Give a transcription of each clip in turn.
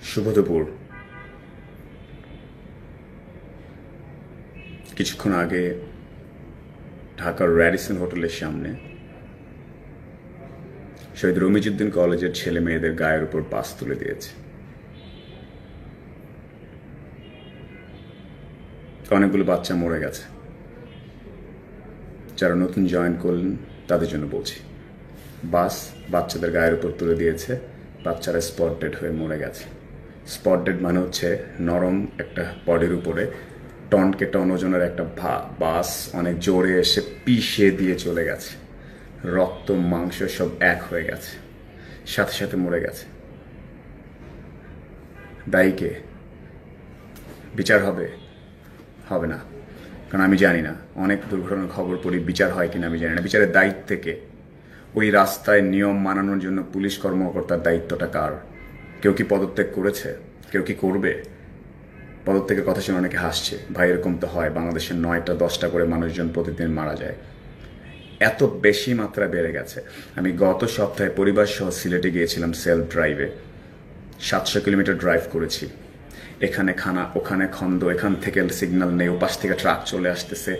শুভ দুপুর। কিছুক্ষণ আগে ঢাকার র্যাডিসন হোটেলের সামনে শহীদ রমিজউদ্দিন কলেজের ছেলে মেয়েদের গায়ের উপর বাস তুলে দিয়েছে। অনেকগুলো বাচ্চা মরে গেছে। যারা নতুন জয়েন করলেন তাদের জন্য বলছি, বাস বাচ্চাদের গায়ের উপর তুলে দিয়েছে, বাচ্চারা স্পট ডেড হয়ে মরে গেছে। স্পট ডেড মানে হচ্ছে নরম একটা বডির উপরে টনকে টন ওজনের একটা বাস অনেক জোরে এসে পিষে দিয়ে চলে গেছে, রক্ত মাংস সব এক হয়ে গেছে, সাথে সাথে মরে গেছে। দায়ীকে বিচার হবে হবে না, কারণ আমি জানি না। অনেক দুর্ঘটনার খবর পড়ি, বিচার হয় কিনা আমি জানি না। বিচারের দায়িত্ব কে? ওই রাস্তায় নিয়ম মানানোর জন্য পুলিশ কর্মকর্তার দায়িত্বটা কার? কেউ কি পদত্যাগ করেছে? কেউ কি করবে? পদত্যাগের কথা শুনে অনেকে হাসছে। ভাই, এরকম তো হয়, বাংলাদেশের 9টা-10টা করে মানুষজন প্রতিদিন মারা যায়। এত বেশি মাত্রা বেড়ে গেছে। আমি গত সপ্তাহে পরিবার সহ সিলেটে গিয়েছিলাম সেলফ ড্রাইভে। 700 কিলোমিটার ড্রাইভ করেছি। এখানে খানা, ওখানে খন্দ, এখান থেকে সিগন্যাল নেই, ওপাশ থেকে ট্রাক চলে আসতেছে।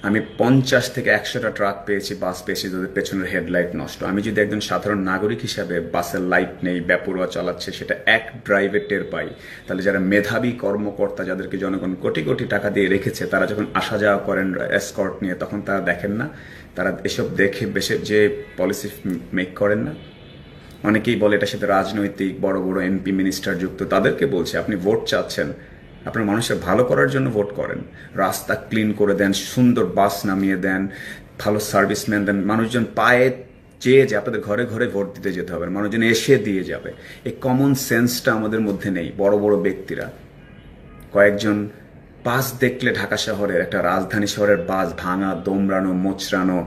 আমি 50 থেকে 100টা ট্রাক পেয়েছি, বাস পেয়েছি যাদের পেছনের হেডলাইট নষ্ট। আমি যদি একজন সাধারণ নাগরিক হিসাবে বাসের লাইট নেই, বেপরোয়া চালাচ্ছে, সেটা এক ড্রাইভে টের পাই, তাহলে যারা মেধাবী কর্মকর্তা, যাদেরকে জনগণ কোটি কোটি টাকা দিয়ে রেখেছে, তারা যখন আসা যাওয়া করেন এসকর্ট নিয়ে, তখন তারা দেখেন না? তারা এসব দেখে বেশি যে পলিসি মেক করেন না? অনেকেই বলে এটার সাথে রাজনৈতিক বড় বড় এমপি মিনিস্টার যুক্ত। তাদেরকে বলছে, আপনি ভোট চাচ্ছেন, আপনার মানুষের ভালো করার জন্য ভোট করেন। রাস্তা ক্লিন করে দেন, সুন্দর বাস নামিয়ে দেন, ভালো সার্ভিসম্যান দেন, মানুষজন পায়ে চেয়ে যে আপনাদের ঘরে ঘরে ভোট দিতে যেতে হবে, মানুষজন এসে দিয়ে যাবে। এই কমন সেন্সটা আমাদের মধ্যে নেই। বড় বড় ব্যক্তিরা, কয়েকজন বাস দেখলে, ঢাকা শহরের একটা রাজধানী শহরের বাস ভাঙা, দোমরানো, মোচড়ানো,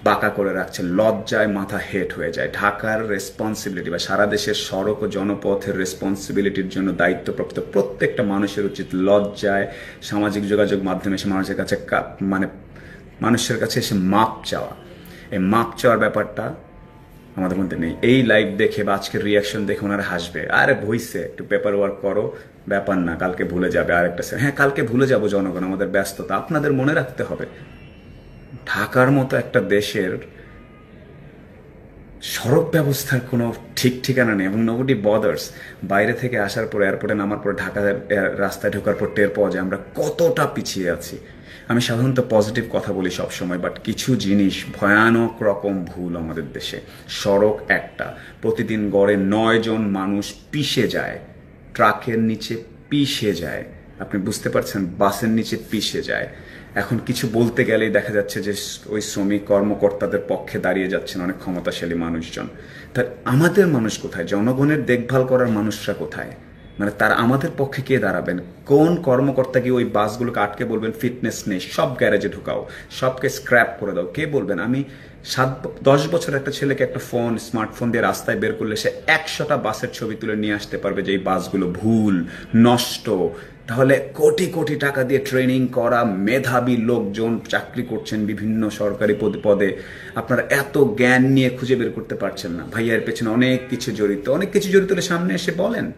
বাঁকা করে রাখছে, লজ্জায় মাথা হেট হয়ে যায়। ঢাকার রেসপন্সিবিলিটি বা সারা দেশের সড়ক ও জনপথের রেসপন্সিবিলিটির জন্য দায়িত্বপ্রাপ্ত প্রত্যেকটা মানুষের উচিত লজ্জায় সামাজিক যোগাযোগ মাধ্যমে এসে মানুষের কাছে মানুষের কাছে এসে মাপ চাওয়া। এই মাপ চাওয়ার ব্যাপারটা আমাদের মধ্যে নেই। এই লাইভ দেখে বা আজকের রিয়াকশন দেখে ওনারা হাসবে, আরে ভইছে, একটু পেপার ওয়ার্ক করো, ব্যাপার না, কালকে ভুলে যাবে। আরেকটা হ্যাঁ, কালকে ভুলে যাবো জনগণ, আমাদের ব্যস্ততা। আপনাদের মনে রাখতে হবে, ঢাকার মতো একটা দেশের সড়ক ব্যবস্থার কোনো ঠিক ঠিকানা নেই, এবং নোবডি বদার্স। বাইরে থেকে আসার পর, এয়ারপোর্টে নামার পর, ঢাকা রাস্তায় ঢোকার পর টের পাওয়া যায় আমরা কতটা পিছিয়ে আছি। আমি সাধারণত পজিটিভ কথা বলি সবসময়, বাট কিছু জিনিস ভয়ানক রকম ভুল আমাদের দেশে। সড়ক একটা, প্রতিদিন গড়ে 9 জন মানুষ পিষে যায়, ট্রাকের নিচে পিষে যায়। আপনি বুঝতে পারছেন? বাসের নিচে পিষে যায়। এখন কিছু বলতে গেলেই দেখা যাচ্ছে যে ওই শ্রমিক কর্মকর্তাদের পক্ষে দাঁড়িয়ে যাচ্ছেন অনেক ক্ষমতাশালী মানুষজন। তার আমাদের মানুষ কোথায়? জনগণের দেখভাল করার মানুষরা কোথায়? মানে তারা আমাদের পক্ষে কে দাঁড়াবেন? কোন কর্মকর্তা গিয়ে ওই বাসগুলোকে আটকে বলবেন ফিটনেস নেই, সব গ্যারেজে ঢুকাও, সবকে স্ক্র্যাপ করে দাও? কে বলবেন? আমি 7-10 বছর একটা ছেলেকে একটা ফোন, স্মার্টফোন দিয়ে রাস্তায় বের করলে সে 100টা বাসের ছবি তুলে নিয়ে আসতে পারবে যে এই বাসগুলো ভুল, নষ্ট। তাহলে কোটি কোটি টাকা দিয়ে ট্রেনিং করা মেধাবী লোকজন চাকরি করছেন বিভিন্ন সরকারি পদে, আপনারা এত জ্ঞান নিয়ে খুঁজে বের করতে পারছেন না? ভাইয়ার পেছনে অনেক কিছু জড়িত, অনেক কিছু জড়িত হলে সামনে এসে বলেন।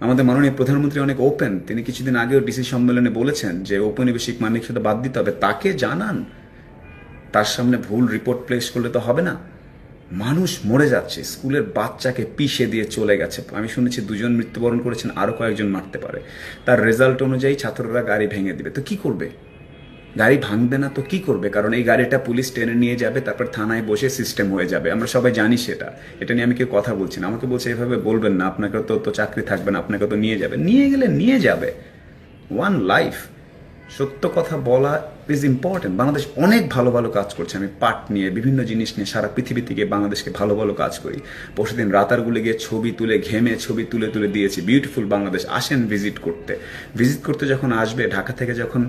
আমাদের মাননীয় প্রধানমন্ত্রী অনেক ওপেন, তিনি কিছুদিন আগেও ডিসি সম্মেলনে বলেছেন যে ঔপনিবেশিক মানসিকতা বাদ দিতে হবে। তাকে জানান, তার সামনে ভুল রিপোর্ট প্লেস করলে তো হবে না। মানুষ মরে যাচ্ছে, স্কুলের বাচ্চাকে পিষে দিয়ে চলে গেছে। আমি শুনেছি 2 জন মৃত্যুবরণ করেছেন, আরো কয়েকজন মারতে পারে। তার রেজাল্ট অনুযায়ী ছাত্ররা গাড়ি ভেঙে দিবে, তো কি করবে? গাড়ি ভাঙবে না তো কি করবে? কারণ এই গাড়িটা পুলিশ টেনে নিয়ে যাবে, তারপর থানায় বসে সিস্টেম হয়ে যাবে। আমরা সবাই জানি সেটা। এটা নিয়ে আমি কেউ কথা বলছি না। আমাকে বলছে এভাবে বলবেন না, আপনাকে তো চাকরি থাকবে না, আপনাকে তো নিয়ে যাবে। নিয়ে গেলে নিয়ে যাবে, ওয়ান লাইফ। সত্য কথা বলা ইজ ইম্পর্টেন্ট। বাংলাদেশ অনেক ভালো ভালো কাজ করছে। আমি পাট নিয়ে, বিভিন্ন জিনিস নিয়ে সারা পৃথিবী থেকে বাংলাদেশকে ভালো ভালো কাজ করি। পরশুদিন রাতারগুলে গিয়ে ছবি তুলে, ঘেমে ছবি তুলে তুলে দিয়েছি। বিউটিফুল বাংলাদেশ, আসেন ভিজিট করতে। ভিজিট করতে যখন আসবে, ঢাকা থেকে যখন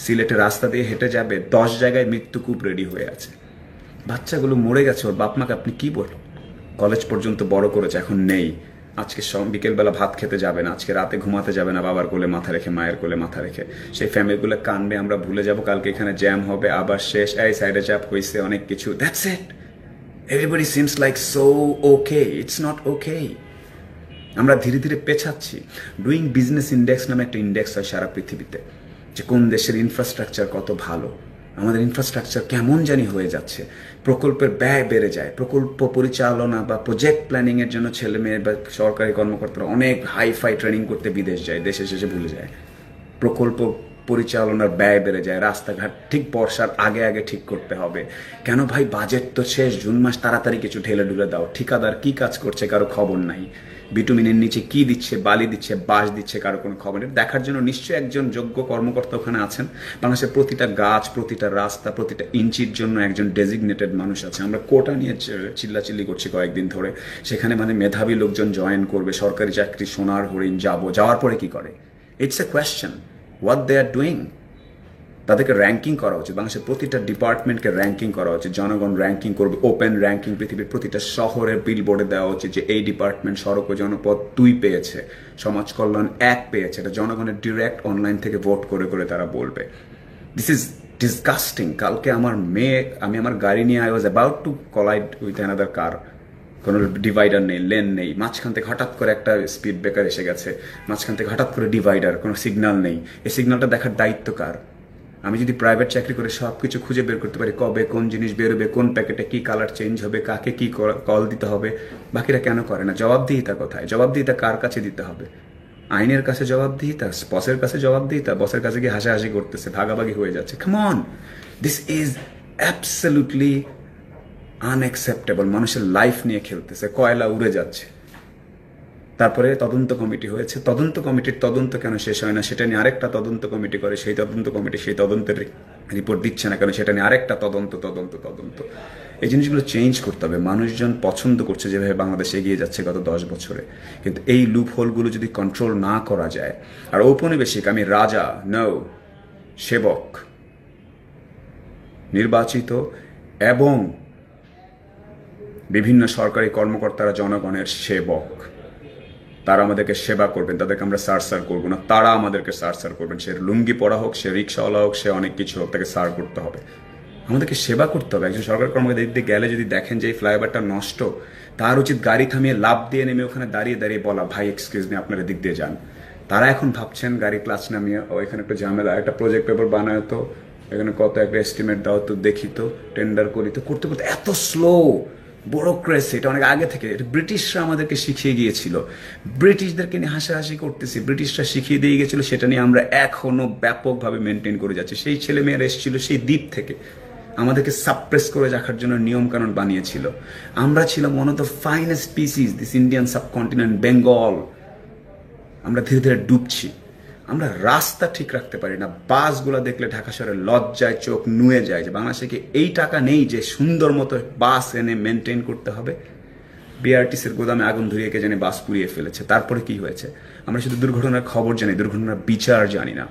সিলেটের রাস্তা দিয়ে হেঁটে যাবে, 10 জায়গায় মৃত্যুকূপ রেডি হয়ে আছে। বাচ্চাগুলো মরে গেছে, ওর বাপ মাকে আপনি কি বলেন? কলেজ পর্যন্ত বড় করেছে, এখন নেই। আজকে বিকেলবেলা ভাত খেতে যাবে না, আজকে রাতে ঘুমাতে যাবে না বাবার কোলে মাথা রেখে, মায়ের কোলে মাথা রেখে। সেই ফ্যামিলিগুলো কানবে, আমরা ভুলে যাব, কালকে এখানে জ্যাম হবে, আবার শেষ, এই সাইডে চাপ হয়েছে, অনেক কিছু। That's it. Everybody seems like so okay. It's not okay. আমরা ধীরে ধীরে পেছাচ্ছি। ডুইং বিজনেস ইন্ডেক্স নামে একটা ইন্ডেক্স হয় সারা পৃথিবীতে, যে কোন দেশের ইনফ্রাস্ট্রাকচার কত ভালো। আমাদের ইনফ্রাস্ট্রাকচার কেমন জানি হয়ে যাচ্ছে, প্রকল্পের ব্যয় বেড়ে যায়, প্রকল্প পরিচালনা বা প্রজেক্ট প্ল্যানিংয়ের জন্য ছেলে মেয়ে বা সরকারি কর্মকর্তারা অনেক হাইফাই ট্রেনিং করতে বিদেশ যায়, দেশে শেষে ভুলে যায়। প্রকল্প পরিচালনার ব্যয় বেড়ে যায়, রাস্তাঘাট ঠিক বর্ষার আগে আগে ঠিক করতে হবে। কেন ভাই, বাজেট তো শেষ, জুন মাস, তাড়াতাড়ি কিছু ঢেলে ঢুলে দাও। ঠিকাদার কি কাজ করছে কারো খবর নাই, বিটুমিনের নিচে কি দিচ্ছে, বালি দিচ্ছে, বাঁশ দিচ্ছে, কারো কোনো খবর নেই। দেখার জন্য নিশ্চয়ই একজন যোগ্য কর্মকর্তা ওখানে আছেন। বাংলাদেশের প্রতিটা গাছ, প্রতিটা রাস্তা, প্রতিটা ইঞ্চির জন্য একজন ডেজিগনেটেড মানুষ আছে। আমরা কোটা নিয়ে চিল্লাচিল্লি করছি কয়েকদিন ধরে, সেখানে মানে মেধাবী লোকজন জয়েন করবে, সরকারি চাকরি সোনার হরিণ, যাওয়ার পরে কি করে? It's a question what they are doing. তাদেরকে র্যাঙ্কিং করা উচিত, বাংলাদেশের প্রতিটা ডিপার্টমেন্টকে র্যাঙ্কিং করা উচিত, জনগণ র্যাঙ্কিং করবে, ওপেন র্যাঙ্কিং পৃথিবীর প্রতিটা শহরের বিলবোর্ডে দেওয়া উচিত যে এই ডিপার্টমেন্ট সড়ক ও জনপদ 2 পেয়েছে, সমাজ কল্যাণ 1 পেয়েছে। এটা জনগণের ডিরেক্ট অনলাইন থেকে ভোট করে করে তারা বলবে। This is disgusting. কালকে আমার মেয়ে, আমি আমার গাড়ি নিয়ে I was about to collide with another car, কোনো ডিভাইডার নেই, লেন নেই, মাঝখান থেকে হঠাৎ করে একটা স্পিড ব্রেকার এসে গেছে, মাঝখান থেকে হঠাৎ করে ডিভাইডার, কোনো সিগন্যাল নেই। এই সিগন্যালটা দেখার দায়িত্ব কার? আমি যদি প্রাইভেট চাকরি করে সব কিছু খুঁজে বের করতে পারি, কবে কোন জিনিস বেরোবে, কোন প্যাকেটে কি কালার চেঞ্জ হবে, কাকে কি কল দিতে হবে, বাকিরা কেন করে না? জবাবদিহিতা কোথায়? জবাবদিহিতা কার কাছে দিতে হবে? আইনের কাছে জবাবদিহিতা, বসের কাছে জবাবদিহিতা? বসের কাছে গিয়ে হাসাহাসি করতেছে, ভাগাভাগি হয়ে যাচ্ছে। Come on, this is absolutely unacceptable. মানুষের লাইফ নিয়ে খেলতেছে, কয়লা উড়ে যাচ্ছে। তারপরে তদন্ত কমিটি হয়েছে, তদন্ত কমিটির তদন্ত কেন শেষ হয় না সেটা নিয়ে আরেকটা তদন্ত কমিটি করে, সেই তদন্ত কমিটি সেই তদন্তের রিপোর্ট দিচ্ছে না কেন সেটা নিয়ে আরেকটা তদন্ত। এই জিনিসগুলো চেঞ্জ করতে হবে। মানুষজন পছন্দ করছে যেভাবে বাংলাদেশ এগিয়ে যাচ্ছে গত 10 বছরে, কিন্তু এই লুপ হোলগুলো যদি কন্ট্রোল না করা যায়। আর ঔপনিবেশিক, আমি রাজা নও, সেবক, নির্বাচিত এবং বিভিন্ন সরকারি কর্মকর্তারা জনগণের সেবক। তারা আমাদেরকে সেবা করবেন, তাদেরকে আমরা সার করবো না, তারা আমাদেরকে সার করবেন। সে লুঙ্গি পরা হোক, সে রিক্সাওয়ালা হোক, সে অনেক কিছু হোক, তাকে সার করতে হবে, আমাদেরকে সেবা করতে হবে। একজন সরকারি কর্মকর্তা দিক দিয়ে গেলে যদি দেখেন যে এই ফ্লাইওভারটা নষ্ট, তার উচিত গাড়ি থামিয়ে লাভ দিয়ে নেমে ওখানে দাঁড়িয়ে দাঁড়িয়ে বলা, ভাই এক্সকিউজ মি, আপনারা দিক দিয়ে যান। তারা এখন ভাবছেন গাড়ি ক্লাচ নামিয়ে এখানে একটা ঝামেলা, একটা প্রজেক্ট পেপার বানায় তো, এখানে কত একটা এস্টিমেট দাও তো, দেখি তো, টেন্ডার করি তো, করতে করতে এত স্লো ব্যুরোক্রেসি। এটা অনেক আগে থেকে, এটা ব্রিটিশরা আমাদেরকে শিখিয়ে গিয়েছিল। ব্রিটিশদেরকে নিয়ে হাসাহাসি করতেছি, ব্রিটিশরা শিখিয়ে দিয়ে গেছিল, সেটা নিয়ে আমরা এখনো ব্যাপকভাবে মেনটেন করে যাচ্ছি। সেই ছেলেমেয়েরা এসেছিল সেই দ্বীপ থেকে, আমাদেরকে সাপ্রেস করে রাখার জন্য নিয়মকানুন বানিয়েছিল। আমরা ছিলাম one of the finest species, this Indian subcontinent, Bengal. আমরা ধীরে ধীরে ডুবছি। আমরা রাস্তা ঠিক রাখতে পারি না। বাসগুলো দেখলে ঢাকা শহরে লজ্জায় চোখ নুয়ে যায় যে বাংলাদেশে কি এই টাকা নেই যে সুন্দর মতো বাস এনে মেনটেন করতে হবে। বিআরটিসির গোদামে আগুন ধরিয়ে কে জানি বাস পুড়িয়ে ফেলেছে। তারপরে কি হয়েছে? আমরা শুধু দুর্ঘটনার খবর জানি, দুর্ঘটনার বিচার জানি না।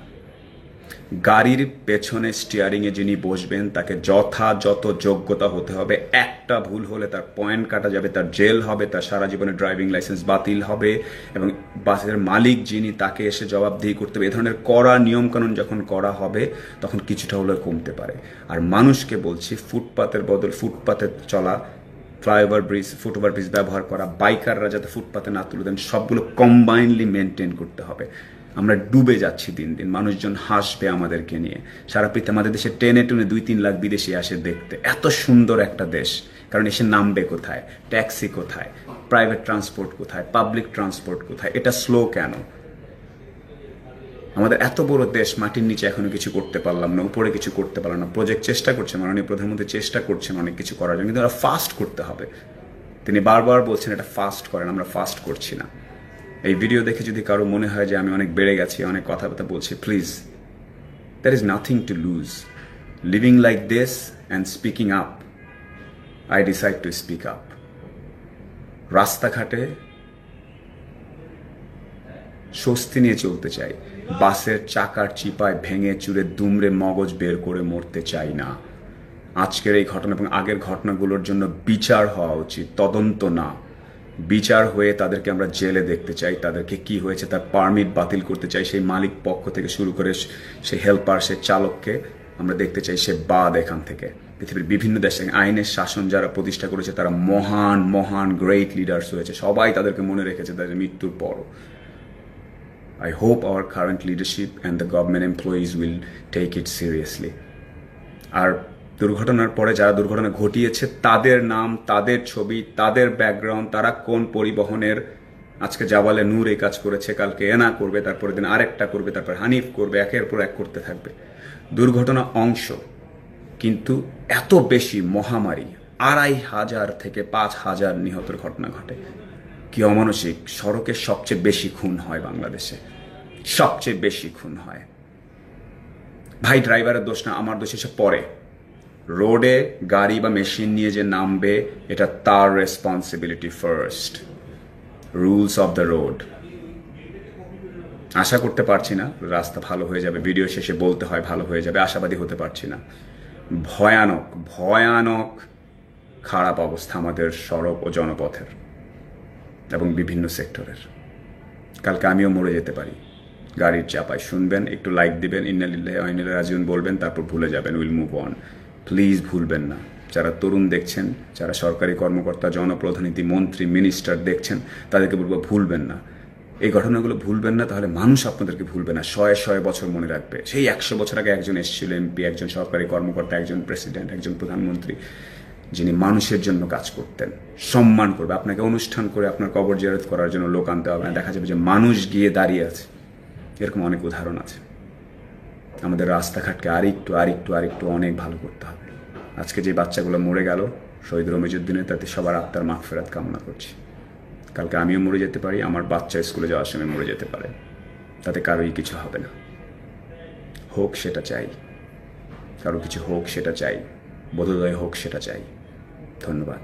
গাড়ির পেছনে স্টিয়ারিংয়ে যিনি বসবেন তাকে যথাযথ যোগ্যতা হতে হবে। একটা ভুল হলে তার পয়েন্ট কাটা যাবে, তার জেল হবে, তার সারা জীবনের ড্রাইভিং লাইসেন্স বাতিল হবে, এবং বাসের মালিক যিনি তাকে এসে জবাবদিহি করতে হবে। এ ধরনের কড়া নিয়মকানুন যখন করা হবে তখন কিছুটা হলেও কমতে পারে। আর মানুষকে বলছি, ফুটপাতের বদল ফুটপাতে চলা, ফ্লাইওভার ব্রিজ, ফুটওভার ব্রিজ ব্যবহার করা, বাইকাররা যাতে ফুটপাতে না তুলে দেন, সবগুলো কম্বাইনলি মেনটেন করতে হবে। আমরা ডুবে যাচ্ছি দিন দিন। মানুষজন হাসবে আমাদেরকে নিয়ে। সারা পৃথিবী আমাদের দেশে টেনে 2-3 লাখ বিদেশি আসে দেখতে। এত সুন্দর একটা দেশ, কারণ এসে নামবে কোথায়? ট্যাক্সি কোথায়? প্রাইভেট ট্রান্সপোর্ট কোথায়? পাবলিক ট্রান্সপোর্ট কোথায়? এটা স্লো কেন? আমাদের এত বড় দেশ, মাটির নিচে এখনো কিছু করতে পারলাম না, উপরে কিছু করতে পারলাম না। প্রজেক্ট চেষ্টা করছে, মাননীয় প্রধানমন্ত্রী চেষ্টা করছেন অনেক কিছু করার জন্য, কিন্তু ওরা ফাস্ট করতে হবে। তিনি বারবার বলছেন এটা ফাস্ট করেন, আমরা ফাস্ট করছি না। এই ভিডিও দেখে যদি কারো মনে হয় যে আমি অনেক বেড়ে গেছি, অনেক কথাবার্তা বলছি, please, there is nothing to lose. Living like this and speaking up, I decide to speak up. রাস্তাঘাটে স্বস্তি নিয়ে চলতে চাই। বাসের চাকার চিপায় ভেঙে চুরে দুমড়ে মগজ বের করে মরতে চাই না। আজকের এই ঘটনা এবং আগের ঘটনাগুলোর জন্য বিচার হওয়া উচিত, তদন্ত না। বিচার হয়ে তাদেরকে আমরা জেলে দেখতে চাই। তাদেরকে কি হয়েছে তার পারমিট বাতিল করতে চাই। সেই মালিক পক্ষ থেকে শুরু করে সেই হেল্পার, সেই চালককে আমরা দেখতে চাই সে বাদ এখান থেকে। পৃথিবীর বিভিন্ন দেশে আইনের শাসন যারা প্রতিষ্ঠা করেছে তারা মহান মহান গ্রেট লিডার্স হয়েছে, সবাই তাদেরকে মনে রেখেছে তাদের মৃত্যুর পরও। I hope our current leadership and the government employees will take it seriously. আর দুর্ঘটনার পরে যারা দুর্ঘটনা ঘটিয়েছে তাদের নাম, তাদের ছবি, তাদের ব্যাকগ্রাউন্ড, তারা কোন পরিবহনের, আজকে জাবালে নূর এই কাজ করেছে, কালকে এনা করবে, তারপরে দিন আরেকটা করবে, তারপর হানিফ করবে, একের পর এক করতে থাকবে। দুর্ঘটনা অংশ, কিন্তু এত বেশি মহামারী, ২৫০০ থেকে ৫০০০ নিহতের ঘটনা ঘটে। কি অমানসিক! সড়কে সবচেয়ে বেশি খুন হয় বাংলাদেশে, সবচেয়ে বেশি খুন হয়। ভাই ড্রাইভারের দোষ না, আমার দোষ এসে পরে। রোডে গাড়ি বা মেশিন নিয়ে যে নামবে এটা তার responsibility first. Rules of the road. আশা করতে পারছি না রাস্তা ভালো হয়ে যাবে, ভিডিও শেষে বলতে হয় ভালো হয়ে যাবে, আশাবাদী হতে পারছি না। ভয়ানক ভয়ানক খারাপ অবস্থা আমাদের সড়ক ও জনপথের এবং বিভিন্ন সেক্টরের। কালকে আমিও মরে যেতে পারি গাড়ির চাপায়। শুনবেন, একটু লাইক দিবেন, ইন্না লিল্লাহি ওয়া ইন্না ইলাইহি রাজিউন বলবেন, তারপর ভুলে যাবেন, উইল মুভ অন। প্লিজ ভুলবেন না। যারা তরুণ দেখছেন, যারা সরকারি কর্মকর্তা, জনপ্রতিনিধি, মন্ত্রী, মিনিস্টার দেখছেন, তাদেরকে বলবো ভুলবেন না এই ঘটনাগুলো, ভুলবেন না, তাহলে মানুষ আপনাদেরকে ভুলবে না, শয়ে শয়ে বছর মনে রাখবে। সেই ১০০ বছর আগে একজন এসেছিল এমপি, একজন সরকারি কর্মকর্তা, একজন প্রেসিডেন্ট, একজন প্রধানমন্ত্রী, যিনি মানুষের জন্য কাজ করতেন। সম্মান করবে আপনাকে, অনুষ্ঠান করে আপনার কবর জিয়ারত করার জন্য লোক আনতে হবে না, দেখা যাবে যে মানুষ গিয়ে দাঁড়িয়ে আছে। এরকম অনেক উদাহরণ আছে। আমাদের রাস্তাঘাটকে আরেকটু অনেক ভালো করতে হবে। আজকে যে বাচ্চাগুলো মরে গেল শহীদ রমিজউদ্দিনের, তাতে সবার আত্মার মাগফিরাত কামনা করছি। কালকে আমিও মরে যেতে পারি, আমার বাচ্চা স্কুলে যাওয়ার সময় মরে যেতে পারে, তাতে কারোই কিছু হবে না। হোক সেটা চাই, কারো কিছু হোক সেটা চাই, বোধোদয় হোক সেটা চাই। ধন্যবাদ।